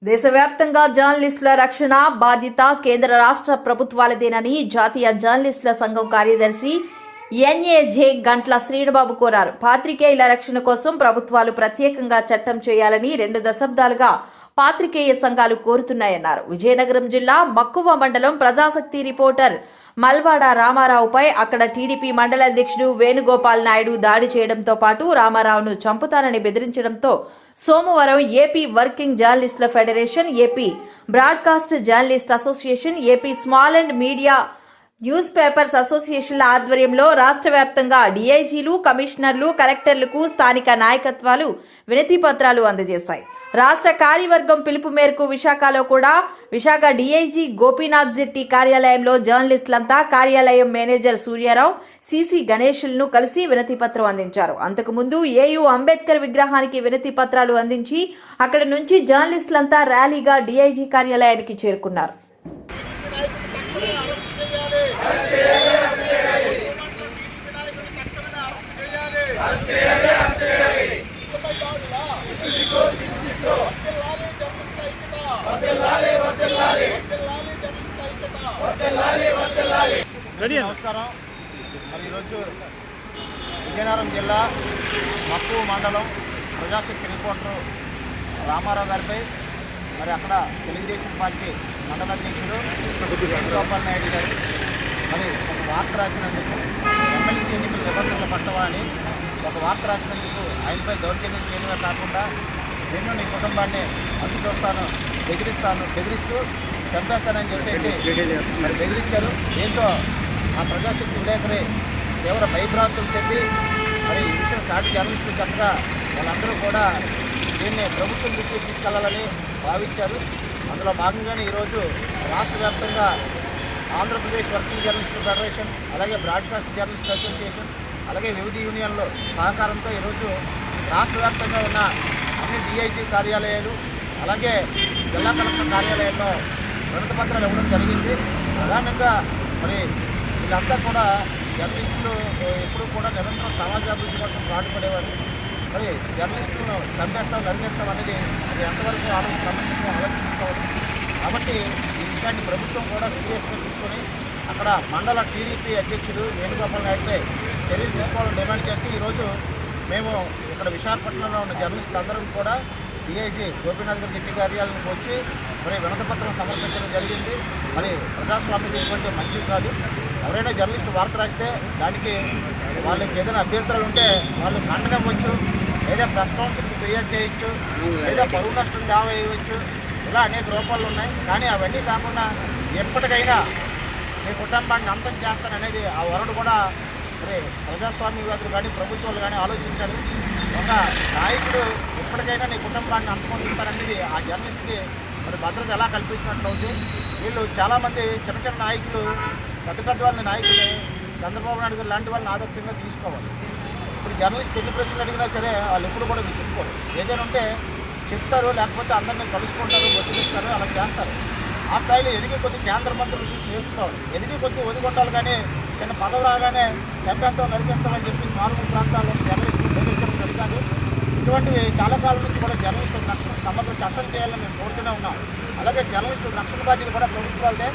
దేశవ్యాప్తంగా జర్నలిస్టుల రక్షణ బాధ్యత కేంద్ర రాష్ట్ర ప్రభుత్వాలదేనని జాతీయ జర్నలిస్టుల సంఘం కార్యదర్శి ఎన్ఏజే గంట్ల శ్రీనుబాబు కోరారు. పాత్రికేయుల రక్షణ కోసం ప్రభుత్వాలు ప్రత్యేకంగా చట్టం చేయాలని 2 దశాబ్దాలుగా పాత్రికేయ సంఘాలు కోరుతున్నాయన్నారు. విజయనగరం జిల్లా మక్కువ మండలం ప్రజాశక్తి రిపోర్టర్ మల్వాడ రామారావుపై అక్కడ టీడీపీ మండల అధ్యక్షుడు వేణుగోపాల్ నాయుడు దాడి చేయడంతో పాటు రామారావును చంపుతానని బెదిరించడంతో సోమవారం ఏపీ వర్కింగ్ జర్నలిస్టుల federation, AP broadcast journalist association, AP small and media newspapers అసోసియేషన్ల ఆధ్వర్యంలో రాష్ట్ర వ్యాప్తంగా డీఐజీలు, కమిషనర్లు, కలెక్టర్లకు స్థానిక నాయకత్వాలు వినతి పత్రాలు అందజేశాయి. రాష్ట్ర కార్యవర్గం పిలుపు మేరకు విశాఖలో కూడా విశాఖ డీఐజీ గోపీనాథ్ జెట్టి కార్యాలయంలో జర్నలిస్టులంతా కార్యాలయం మేనేజర్ సూర్యారావు, సిసి గణేష్లను కలిసి వినతి పత్రం అందించారు. అంతకుముందు ఏయూ అంబేద్కర్ విగ్రహానికి వినతి పత్రాలు అందించి అక్కడి నుంచి జర్నలిస్టులంతా ర్యాలీగా డీఐజీ కార్యాలయానికి చేరుకున్నారు. నమస్కారం. మరి ఈరోజు విజయనగరం జిల్లా మక్కువ మండలం ప్రజాశక్తి రిపోర్టర్ రామారావు గారిపై మరి అక్కడ తెలుగుదేశం పార్టీ మండల అధ్యక్షుడు వేణుగోపాల్ నాయుడు గారు మరి ఒక వార్త రాసినందుకు ఎమ్మెల్సీ ఎన్నికల నిబంధనలు పట్టవా అని ఒక వార్త రాసినందుకు ఆయనపై దౌర్జన్యం చేయడమే కాకుండా నేను నీ కుటుంబాన్ని అడ్డు చూస్తాను, బెదిరిస్తూ చంపేస్తానని చెప్పేసి మరి బెదిరించారు. దీంతో ఆ ప్రజాశక్తి విలేకరి తీవ్ర భయభ్రాంతులు చెంది మరి ఈ విషయం సాటి జర్నలిస్టులు చెప్పగా వాళ్ళందరూ కూడా దీన్ని ప్రభుత్వం దృష్టికి తీసుకెళ్లాలని భావించారు. అందులో భాగంగానే ఈరోజు రాష్ట్ర వ్యాప్తంగా ఆంధ్రప్రదేశ్ వర్కింగ్ జర్నలిస్టుల ఫెడరేషన్, అలాగే బ్రాడ్కాస్ట్ జర్నలిస్ట్ అసోసియేషన్, అలాగే వివిధ యూనియన్ల సహకారంతో ఈరోజు రాష్ట్ర వ్యాప్తంగా ఉన్న అన్ని డిఐజీ కార్యాలయాలు, అలాగే జిల్లా కలెక్టర్ కార్యాలయాల్లో వినతి పత్రాలు ఇవ్వడం జరిగింది. ప్రధానంగా మరి వీళ్ళంతా కూడా జర్నలిస్టులు ఎప్పుడూ కూడా నిరంతరం సమాజాభివృద్ధి కోసం పాటుపడేవారు. మరి జర్నలిస్టులను చంపేస్తాం, నరికేస్తాం అనేది అది ఎంతవరకు ఆలోచించుకోవాలి. కాబట్టి ఈ విషయాన్ని ప్రభుత్వం కూడా సీరియస్గా తీసుకొని అక్కడ మండల టీడీపీ అధ్యక్షుడు వేణుగోపాల్ నాయుడుపై చర్యలు తీసుకోవాలని డిమాండ్ చేస్తూ ఈరోజు మేము ఇక్కడ విశాఖపట్నంలో ఉన్న జర్నలిస్టులు అందరం కూడా డిఐజీ గోపీనాథ్ గారి జెట్టి కార్యాలయానికి వచ్చి మరి వినతి పత్రం సమర్పించడం జరిగింది. మరి ప్రజాస్వామ్యం ఇటువంటి మంచిది కాదు. ఎవరైనా జర్నలిస్టు వార్త రాస్తే దానికి వాళ్ళకి ఏదైనా అభ్యంతరాలు ఉంటే వాళ్ళు ఖండన ఇవ్వచ్చు, లేదా ప్రెస్ కౌన్సిల్కి ఫిర్యాదు చేయొచ్చు, లేదా పరువు నష్టం దావా వేయవచ్చు. ఇలా అనేక రూపాలు ఉన్నాయి. కానీ అవన్నీ కాకుండా ఎప్పటికైనా మీ కుటుంబాన్ని అంతం చేస్తాననేది ఆ వరడు కూడా మరి ప్రజాస్వామ్యవాదులు కానీ ప్రభుత్వాలు కానీ ఆలోచించాలి. ఒక నాయకుడు ఎప్పటికైనా నీ కుటుంబాన్ని అంతమొందిస్తారనేది ఆ జర్నలిస్ట్కి మరి భద్రత ఎలా కల్పించినట్లు ఉంది. వీళ్ళు చాలామంది చిన్న చిన్న నాయకులు, పెద్ద వాళ్ళని నాయకులు చంద్రబాబు నాయుడు గారు లాంటి వాళ్ళని ఆదర్శంగా తీసుకోవాలి. ఇప్పుడు జర్నలిస్ట్ ఎన్ని ప్రశ్నలు అడిగినా సరే వాళ్ళు ఎప్పుడు కూడా విసుక్కోరు. ఏదైనా ఉంటే చెప్తారు, లేకపోతే అందరినీ కలుసుకుంటారు, బొత్తిస్తారు, అలా చేస్తారు. ఆ స్థాయిలో ఎదిగి కొద్ది కేంద్ర మంత్రులు చూసి నేర్చుకోవాలి. ఎదిగి కొద్ది ఒదిగొట్టాలి, కానీ చిన్న పదవి రాగానే చంపేస్తాం, నరికేస్తామని చెప్పేసి మారుమూల ప్రాంతాల్లో జర్నలిస్టులు బెదిరించడం జరుగుతుంది. ఇటువంటివి చాలా కాలం నుంచి కూడా జర్నలిస్టుల రక్షణ సమగ్ర చట్టం చేయాలని మేము కోరుతూనే ఉన్నాం. అలాగే జర్నలిస్టుల రక్షణ బాధ్యత కూడా ప్రభుత్వాలదే.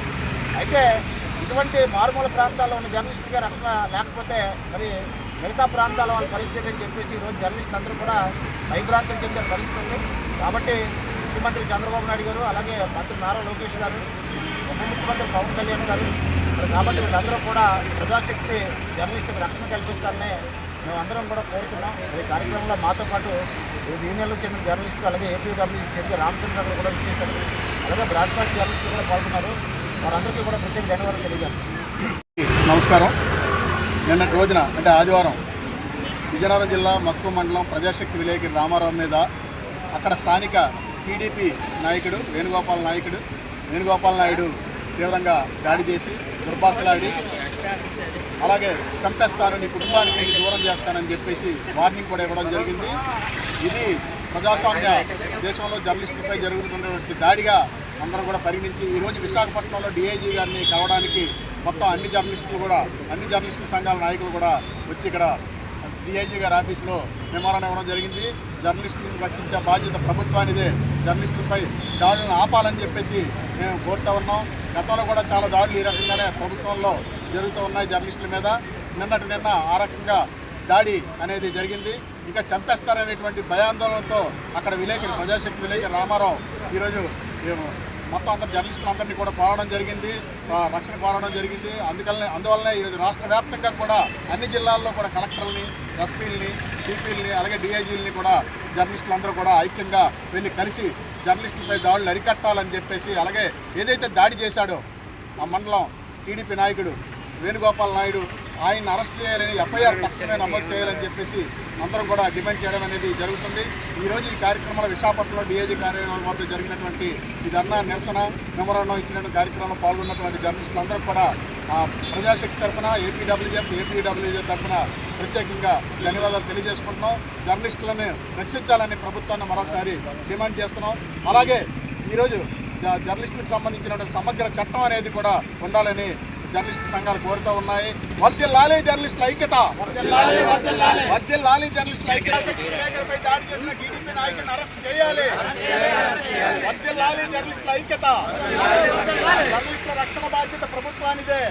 అయితే ఇటువంటి మారుమూల ప్రాంతాల్లో ఉన్న జర్నలిస్టులకే రక్షణ లేకపోతే మరి మిగతా ప్రాంతాల వాళ్ళ పరిస్థితి అని చెప్పేసి ఈరోజు జర్నలిస్టులు అందరూ కూడా భయభ్రాంతులు చెందే పరిస్థితి ఉంది. కాబట్టి ముఖ్యమంత్రి చంద్రబాబు నాయుడు గారు, అలాగే మంత్రి నారా లోకేష్ గారు, ఉప ముఖ్యమంత్రి పవన్ కళ్యాణ్ గారు మరి కాబట్టి వీళ్ళందరూ కూడా ప్రజాశక్తి జర్నలిస్టులకు రక్షణ కల్పించాలని మేమందరం కూడా కోరుతున్నాం. ఈ కార్యక్రమంలో మాతో పాటు యూనియన్లో చెందిన జర్నలిస్టులు, అలాగే ఏపీడబ్ల్యూ చెందిన రామచంద్ర గారు కూడా ఇచ్చేశారు. అలాగే బ్రాడ్కాస్ట్ జర్నలిస్టులు కూడా పాల్గొన్నారు. వారందరికీ కూడా ప్రత్యేక ధన్యవాదాలు తెలియజేస్తాం. నమస్కారం. నిన్నటి రోజున అంటే ఆదివారం విజయనగరం జిల్లా మక్కువ మండలం ప్రజాశక్తి విలేకరి రామారావు మీద అక్కడ స్థానిక టీడీపీ నాయకుడు వేణుగోపాల్ నాయుడు తీవ్రంగా దాడి చేసి దుర్భాషలాడి, అలాగే చంపేస్తాను, నీ కుటుంబానికి దూరం చేస్తానని చెప్పేసి వార్నింగ్ కూడా ఇవ్వడం జరిగింది. ఇది ప్రజాస్వామ్య దేశంలో జర్నలిస్టులపై జరుగుతున్నటువంటి దాడిగా అందరం కూడా పరిగణించి ఈరోజు విశాఖపట్నంలో డిఐజీ గారిని కలవడానికి మొత్తం అన్ని జర్నలిస్టుల సంఘాల నాయకులు కూడా వచ్చి ఇక్కడ డిఐజీ గారి ఆఫీసులో మెమోరాండం ఇవ్వడం జరిగింది. జర్నలిస్టులను రక్షించే బాధ్యత ప్రభుత్వానిదే. జర్నలిస్టులపై దాడులను ఆపాలని చెప్పేసి మేము కోరుతూ ఉన్నాం. గతంలో కూడా చాలా దాడులు ఈ రకంగానే ప్రభుత్వంలో జరుగుతూ ఉన్నాయి జర్నలిస్టుల మీద. నిన్న ఆ రకంగా దాడి అనేది జరిగింది. ఇంకా చంపేస్తారనేటువంటి భయాందోళనతో అక్కడ ప్రజాశక్తి విలేకరి రామారావు ఈరోజు మొత్తం అందరు జర్నలిస్టులందరినీ కూడా కోరడం జరిగింది, రక్షణ కోరడం జరిగింది. అందువల్లనే ఈరోజు రాష్ట్ర వ్యాప్తంగా కూడా అన్ని జిల్లాల్లో కూడా కలెక్టర్లని, ఎస్పీలని, సిపిలని, అలాగే డిఐజీలని కూడా జర్నలిస్టులందరూ కూడా ఐక్యంగా వెళ్ళి కలిసి జర్నలిస్టులపై దాడులు అరికట్టాలని చెప్పేసి, అలాగే ఏదైతే దాడి చేశాడో ఆ మండలం టీడీపీ నాయకుడు వేణుగోపాల్ నాయుడు ఆయన్ని అరెస్ట్ చేయాలని, ఎఫ్ఐఆర్ తక్షణమే నమోదు చేయాలని చెప్పేసి అందరం కూడా డిమాండ్ చేయడం అనేది జరుగుతుంది. ఈరోజు ఈ కార్యక్రమంలో విశాఖపట్నంలో డిఐజీ కార్యాలయం వద్ద జరిగినటువంటి ఈ ధర్నా నిరసన మెమోరాండం ఇచ్చినటువంటి కార్యక్రమంలో పాల్గొన్నటువంటి జర్నలిస్టులందరూ కూడా ప్రజాశక్తి తరఫున ఏపీడబ్ల్యూజే తరఫున ప్రత్యేకంగా ధన్యవాదాలు తెలియజేసుకుంటున్నాం. జర్నలిస్టులను రక్షించాలని ప్రభుత్వాన్ని మరోసారి డిమాండ్ చేస్తున్నాం. అలాగే ఈరోజు జర్నలిస్టులకు సంబంధించినటువంటి సమగ్ర చట్టం అనేది కూడా ఉండాలని జర్నలిస్టు సంఘాలు కోరుతూ ఉన్నాయి. వర్ధిల్లాలి జర్నలిస్టుల ఐక్యత, వర్ధిల్లాలి జర్నలిస్టుల ఐక్యత. విలేకరిపై దాడి చేసిన టీడీపీ నాయకుడిని అరెస్ట్ చేయాలి. వర్ధిల్లాలి జర్నలిస్టుల ఐక్యత. జర్నలిస్టుల రక్షణ బాధ్యత ప్రభుత్వానిదే.